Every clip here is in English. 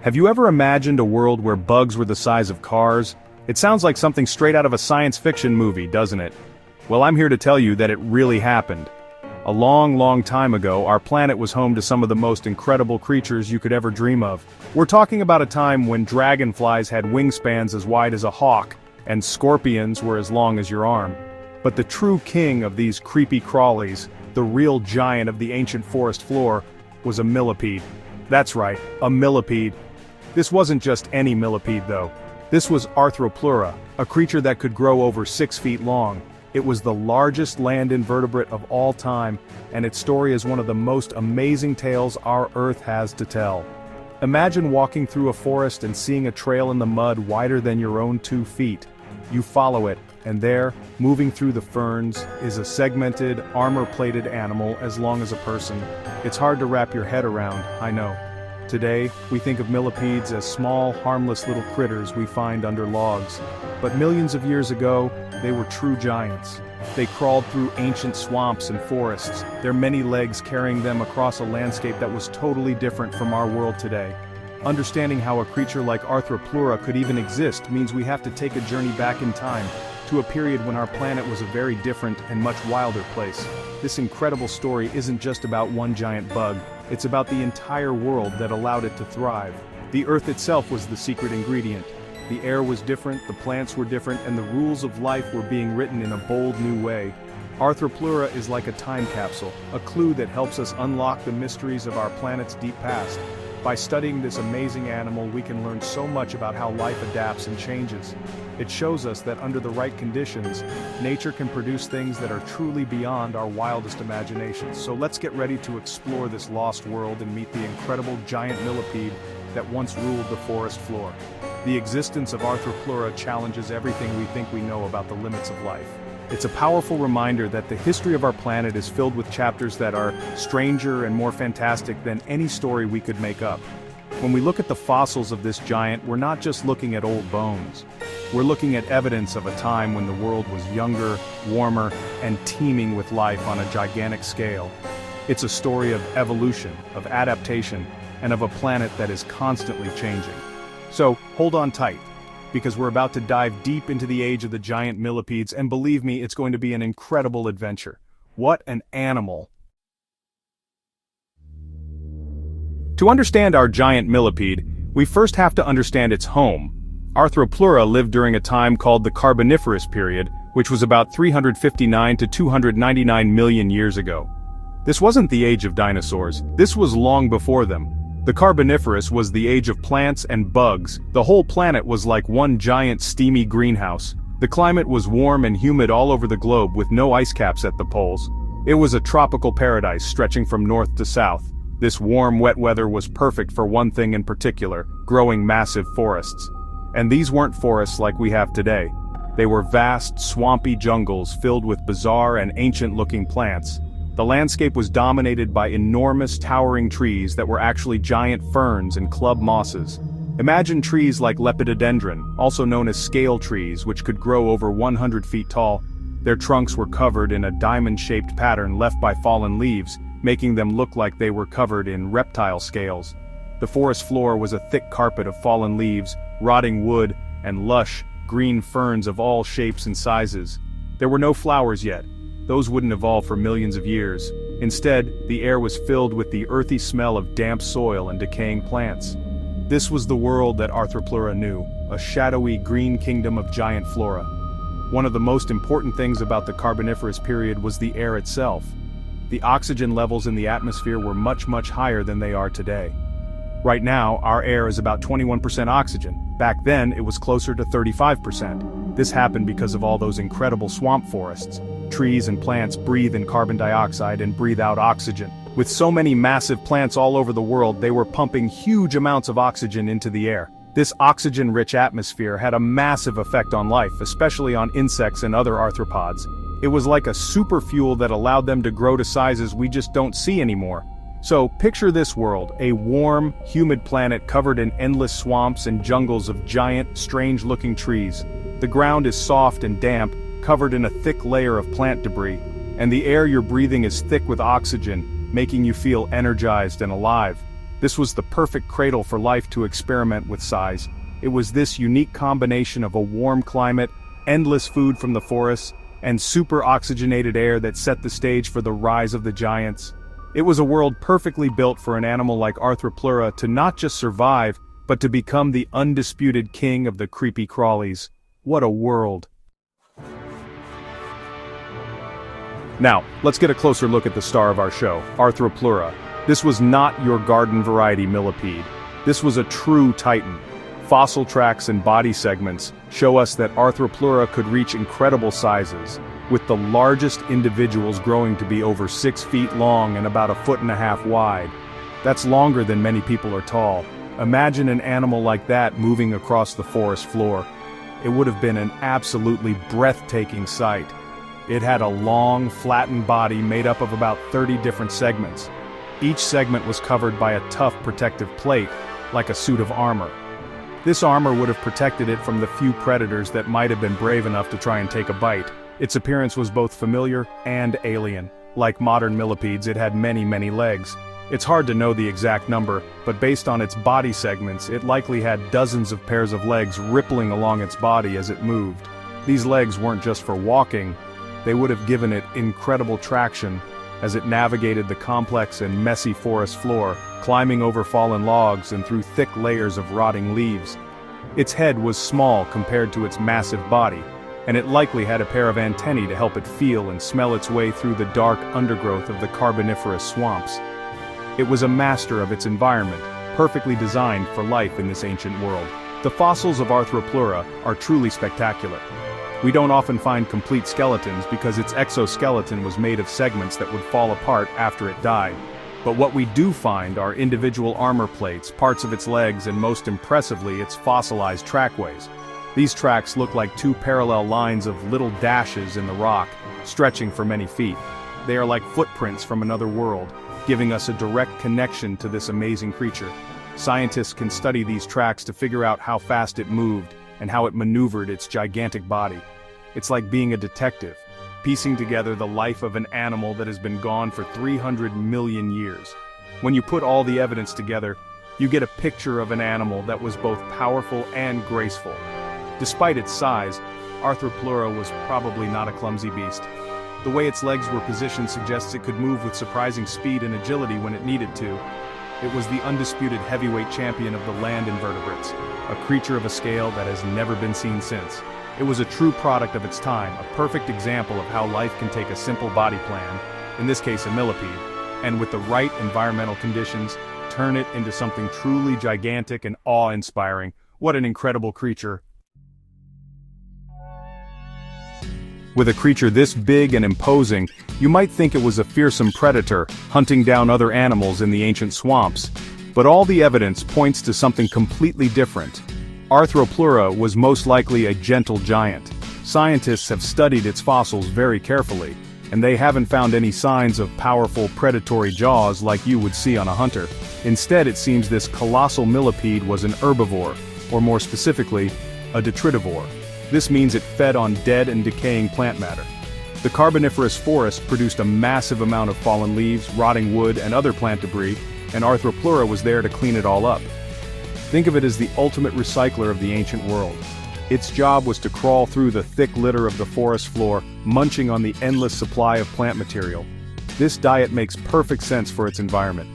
Have you ever imagined a world where bugs were the size of cars? It sounds like something straight out of a science fiction movie, doesn't it? Well, I'm here to tell you that it really happened. A long time ago, our planet was home to some of the most incredible creatures you could ever dream of. We're talking about a time when dragonflies had wingspans as wide as a hawk, and scorpions were as long as your arm. But the true king of these creepy crawlies, the real giant of the ancient forest floor, was a millipede. That's right, a millipede. This wasn't just any millipede though. This was Arthropleura, a creature that could grow over 6 feet long. It was the largest land invertebrate of all time, and its story is one of the most amazing tales our Earth has to tell. Imagine walking through a forest and seeing a trail in the mud wider than your own 2 feet. You follow it, and there, moving through the ferns, is a segmented, armor-plated animal as long as a person. It's hard to wrap your head around, I know. Today, we think of millipedes as small, harmless little critters we find under logs. But millions of years ago, they were true giants. They crawled through ancient swamps and forests, their many legs carrying them across a landscape that was totally different from our world today. Understanding how a creature like Arthropleura could even exist means we have to take a journey back in time, to a period when our planet was a very different and much wilder place. This incredible story isn't just about one giant bug, it's about the entire world that allowed it to thrive. The Earth itself was the secret ingredient. The air was different, the plants were different, and the rules of life were being written in a bold new way. Arthropleura is like a time capsule, a clue that helps us unlock the mysteries of our planet's deep past. By studying this amazing animal, we can learn so much about how life adapts and changes. It shows us that under the right conditions, nature can produce things that are truly beyond our wildest imaginations. So let's get ready to explore this lost world and meet the incredible giant millipede that once ruled the forest floor. The existence of Arthropleura challenges everything we think we know about the limits of life. It's a powerful reminder that the history of our planet is filled with chapters that are stranger and more fantastic than any story we could make up. When we look at the fossils of this giant, we're not just looking at old bones. We're looking at evidence of a time when the world was younger, warmer, and teeming with life on a gigantic scale. It's a story of evolution, of adaptation, and of a planet that is constantly changing. So, hold on tight, because we're about to dive deep into the age of the giant millipedes, and believe me, it's going to be an incredible adventure. What an animal! To understand our giant millipede, we first have to understand its home. Arthropleura lived during a time called the Carboniferous period, which was about 359 to 299 million years ago. This wasn't the age of dinosaurs, this was long before them. The Carboniferous was the age of plants and bugs. The whole planet was like one giant steamy greenhouse. The climate was warm and humid all over the globe with no ice caps at the poles. It was a tropical paradise stretching from north to south. This warm, wet weather was perfect for one thing in particular, growing massive forests. And these weren't forests like we have today. They were vast, swampy jungles filled with bizarre and ancient-looking plants. The landscape was dominated by enormous towering trees that were actually giant ferns and club mosses. Imagine trees like lepidodendron, also known as scale trees, which could grow over 100 feet tall. Their trunks were covered in a diamond-shaped pattern left by fallen leaves, making them look like they were covered in reptile scales. The forest floor was a thick carpet of fallen leaves, rotting wood, and lush, green ferns of all shapes and sizes. There were no flowers yet. Those wouldn't evolve for millions of years. Instead, the air was filled with the earthy smell of damp soil and decaying plants. This was the world that Arthropleura knew, a shadowy green kingdom of giant flora. One of the most important things about the Carboniferous period was the air itself. The oxygen levels in the atmosphere were much higher than they are today. Right now, our air is about 21% oxygen. Back then, it was closer to 35%. This happened because of all those incredible swamp forests. Trees and plants breathe in carbon dioxide and breathe out oxygen. With so many massive plants all over the world, they were pumping huge amounts of oxygen into the air. This oxygen-rich atmosphere had a massive effect on life, especially on insects and other arthropods. It was like a super fuel that allowed them to grow to sizes we just don't see anymore. So, picture this world, a warm, humid planet covered in endless swamps and jungles of giant, strange-looking trees. The ground is soft and damp, covered in a thick layer of plant debris, and the air you're breathing is thick with oxygen, making you feel energized and alive. This was the perfect cradle for life to experiment with size. It was this unique combination of a warm climate, endless food from the forests, and super oxygenated air that set the stage for the rise of the giants. It was a world perfectly built for an animal like Arthropleura to not just survive, but to become the undisputed king of the creepy crawlies. What a world. Now, let's get a closer look at the star of our show, Arthropleura. This was not your garden variety millipede. This was a true titan. Fossil tracks and body segments show us that Arthropleura could reach incredible sizes, with the largest individuals growing to be over 6 feet long and about 1.5 feet wide. That's longer than many people are tall. Imagine an animal like that moving across the forest floor. It would have been an absolutely breathtaking sight. It had a long, flattened body made up of about 30 different segments. Each segment was covered by a tough protective plate, like a suit of armor. This armor would have protected it from the few predators that might have been brave enough to try and take a bite. Its appearance was both familiar and alien. Like modern millipedes, it had many legs. It's hard to know the exact number, but based on its body segments, it likely had dozens of pairs of legs rippling along its body as it moved. These legs weren't just for walking, they would have given it incredible traction as it navigated the complex and messy forest floor, climbing over fallen logs and through thick layers of rotting leaves. Its head was small compared to its massive body, and it likely had a pair of antennae to help it feel and smell its way through the dark undergrowth of the Carboniferous swamps. It was a master of its environment, perfectly designed for life in this ancient world. The fossils of Arthropleura are truly spectacular. We don't often find complete skeletons because its exoskeleton was made of segments that would fall apart after it died. But what we do find are individual armor plates, parts of its legs, and most impressively, its fossilized trackways. These tracks look like 2 parallel lines of little dashes in the rock, stretching for many feet. They are like footprints from another world, giving us a direct connection to this amazing creature. Scientists can study these tracks to figure out how fast it moved and how it maneuvered its gigantic body. It's like being a detective, piecing together the life of an animal that has been gone for 300 million years. When you put all the evidence together, you get a picture of an animal that was both powerful and graceful. Despite its size, Arthropleura was probably not a clumsy beast. The way its legs were positioned suggests it could move with surprising speed and agility when it needed to. It was the undisputed heavyweight champion of the land invertebrates, a creature of a scale that has never been seen since. It was a true product of its time, a perfect example of how life can take a simple body plan, in this case a millipede, and with the right environmental conditions, turn it into something truly gigantic and awe-inspiring. What an incredible creature. With a creature this big and imposing, you might think it was a fearsome predator, hunting down other animals in the ancient swamps. But all the evidence points to something completely different. Arthropleura was most likely a gentle giant. Scientists have studied its fossils very carefully, and they haven't found any signs of powerful predatory jaws like you would see on a hunter. Instead, it seems this colossal millipede was an herbivore, or more specifically, a detritivore. This means it fed on dead and decaying plant matter. The Carboniferous forest produced a massive amount of fallen leaves, rotting wood, and other plant debris, and Arthropleura was there to clean it all up. Think of it as the ultimate recycler of the ancient world. Its job was to crawl through the thick litter of the forest floor, munching on the endless supply of plant material. This diet makes perfect sense for its environment.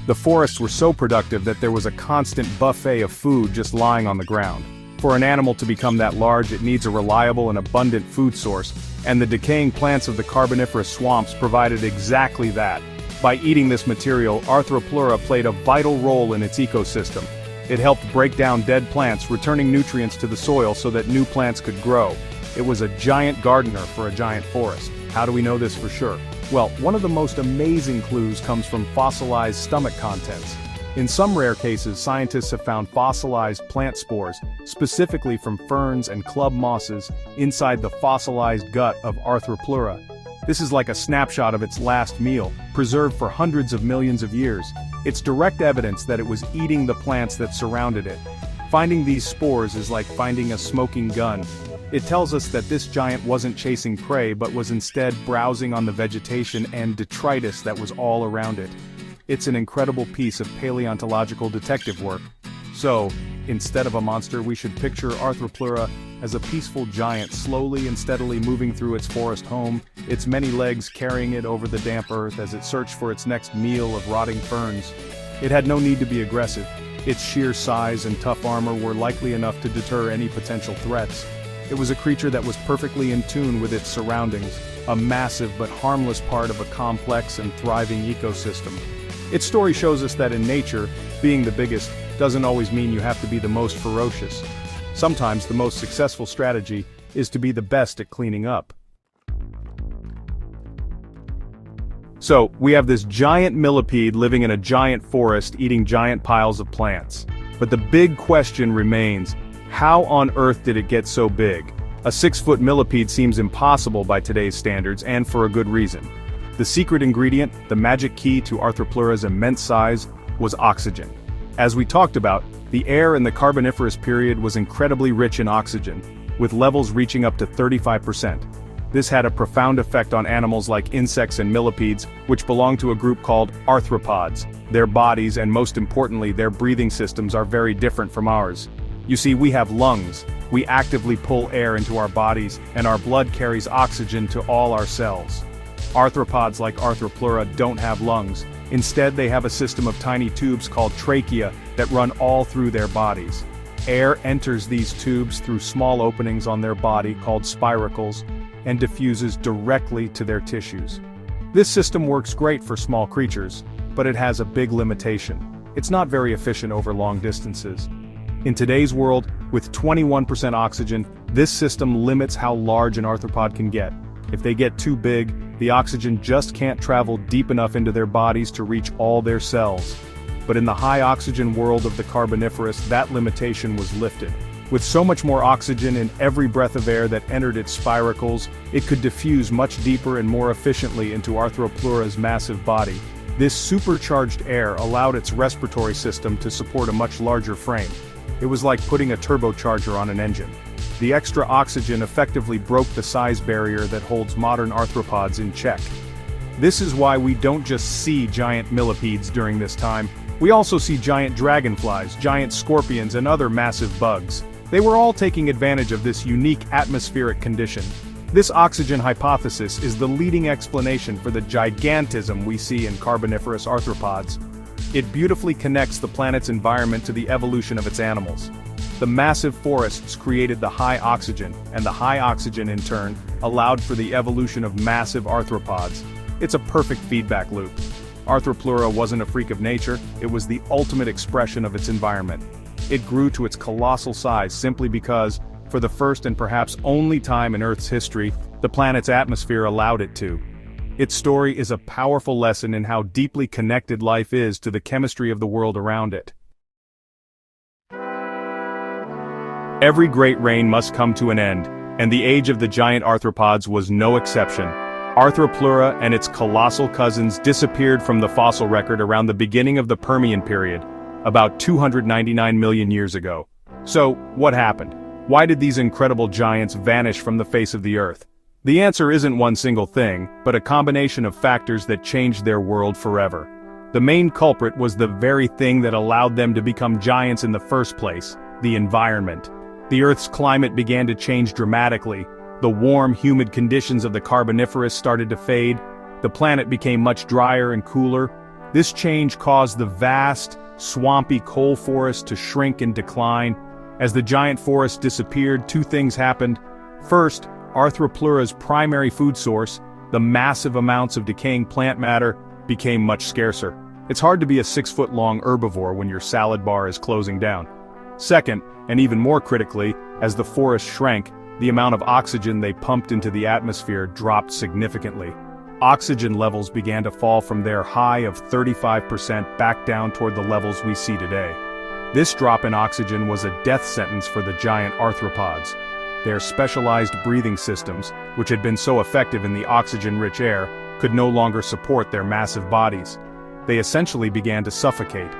The forests were so productive that there was a constant buffet of food just lying on the ground. For an animal to become that large, it needs a reliable and abundant food source, and the decaying plants of the Carboniferous swamps provided exactly that. By eating this material, Arthropleura played a vital role in its ecosystem. It helped break down dead plants, returning nutrients to the soil so that new plants could grow. It was a giant gardener for a giant forest. How do we know this for sure? Well, one of the most amazing clues comes from fossilized stomach contents. In some rare cases, scientists have found fossilized plant spores, specifically from ferns and club mosses, inside the fossilized gut of Arthropleura. This is like a snapshot of its last meal, preserved for hundreds of millions of years. It's direct evidence that it was eating the plants that surrounded it. Finding these spores is like finding a smoking gun. It tells us that this giant wasn't chasing prey but was instead browsing on the vegetation and detritus that was all around it. It's an incredible piece of paleontological detective work. So, instead of a monster, we should picture Arthropleura as a peaceful giant slowly and steadily moving through its forest home, its many legs carrying it over the damp earth as it searched for its next meal of rotting ferns. It had no need to be aggressive. Its sheer size and tough armor were likely enough to deter any potential threats. It was a creature that was perfectly in tune with its surroundings, a massive but harmless part of a complex and thriving ecosystem. Its story shows us that in nature, being the biggest doesn't always mean you have to be the most ferocious. Sometimes the most successful strategy is to be the best at cleaning up. So, we have this giant millipede living in a giant forest eating giant piles of plants. But the big question remains, how on earth did it get so big? A 6-foot millipede seems impossible by today's standards, and for a good reason. The secret ingredient, the magic key to Arthropleura's immense size, was oxygen. As we talked about, the air in the Carboniferous period was incredibly rich in oxygen, with levels reaching up to 35%. This had a profound effect on animals like insects and millipedes, which belong to a group called arthropods. Their bodies and most importantly their breathing systems are very different from ours. You see, we have lungs. We actively pull air into our bodies, and our blood carries oxygen to all our cells. Arthropods like Arthropleura don't have lungs. Instead, they have a system of tiny tubes called trachea that run all through their bodies. Air enters these tubes through small openings on their body called spiracles, and diffuses directly to their tissues. This system works great for small creatures, but it has a big limitation. It's not very efficient over long distances. In today's world, with 21% oxygen, this system limits how large an arthropod can get. If they get too big, the oxygen just can't travel deep enough into their bodies to reach all their cells. But in the high oxygen world of the Carboniferous, that limitation was lifted. With so much more oxygen in every breath of air that entered its spiracles, it could diffuse much deeper and more efficiently into Arthropleura's massive body. This supercharged air allowed its respiratory system to support a much larger frame. It was like putting a turbocharger on an engine. The extra oxygen effectively broke the size barrier that holds modern arthropods in check. This is why we don't just see giant millipedes during this time. We also see giant dragonflies, giant scorpions, and other massive bugs. They were all taking advantage of this unique atmospheric condition. This oxygen hypothesis is the leading explanation for the gigantism we see in Carboniferous arthropods. It beautifully connects the planet's environment to the evolution of its animals. The massive forests created the high oxygen, and the high oxygen in turn allowed for the evolution of massive arthropods. It's a perfect feedback loop. Arthropleura wasn't a freak of nature, it was the ultimate expression of its environment. It grew to its colossal size simply because, for the first and perhaps only time in Earth's history, the planet's atmosphere allowed it to. Its story is a powerful lesson in how deeply connected life is to the chemistry of the world around it. Every great reign must come to an end, and the age of the giant arthropods was no exception. Arthropleura and its colossal cousins disappeared from the fossil record around the beginning of the Permian period, about 299 million years ago. So, what happened? Why did these incredible giants vanish from the face of the Earth? The answer isn't one single thing, but a combination of factors that changed their world forever. The main culprit was the very thing that allowed them to become giants in the first place: the environment. The Earth's climate began to change dramatically. The warm, humid conditions of the Carboniferous started to fade. The planet became much drier and cooler. This change caused the vast, swampy coal forest to shrink and decline. As the giant forest disappeared, two things happened. First, Arthropleura's primary food source, the massive amounts of decaying plant matter, became much scarcer. It's hard to be a 6-foot-long herbivore when your salad bar is closing down. Second, and even more critically, as the forest shrank, the amount of oxygen they pumped into the atmosphere dropped significantly. Oxygen levels began to fall from their high of 35% back down toward the levels we see today. This drop in oxygen was a death sentence for the giant arthropods. Their specialized breathing systems, which had been so effective in the oxygen-rich air, could no longer support their massive bodies. They essentially began to suffocate.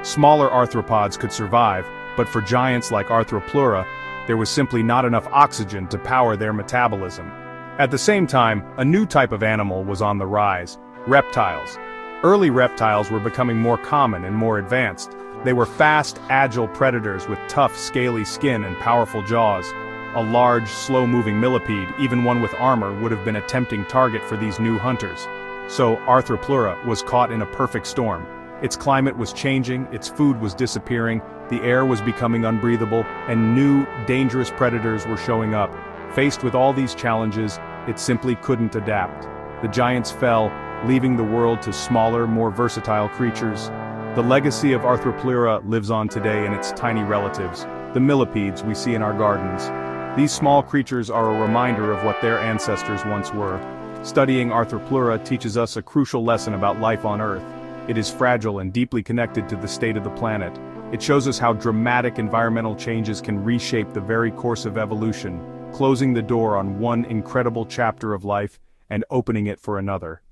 Smaller arthropods could survive, but for giants like Arthropleura, there was simply not enough oxygen to power their metabolism. At the same time, a new type of animal was on the rise: reptiles. Early reptiles were becoming more common and more advanced. They were fast, agile predators with tough, scaly skin and powerful jaws. A large, slow-moving millipede, even one with armor, would have been a tempting target for these new hunters. So, Arthropleura was caught in a perfect storm. Its climate was changing, its food was disappearing, the air was becoming unbreathable, and new, dangerous predators were showing up. Faced with all these challenges, it simply couldn't adapt. The giants fell, leaving the world to smaller, more versatile creatures. The legacy of Arthropleura lives on today in its tiny relatives, the millipedes we see in our gardens. These small creatures are a reminder of what their ancestors once were. Studying Arthropleura teaches us a crucial lesson about life on Earth. It is fragile and deeply connected to the state of the planet. It shows us how dramatic environmental changes can reshape the very course of evolution, closing the door on one incredible chapter of life and opening it for another.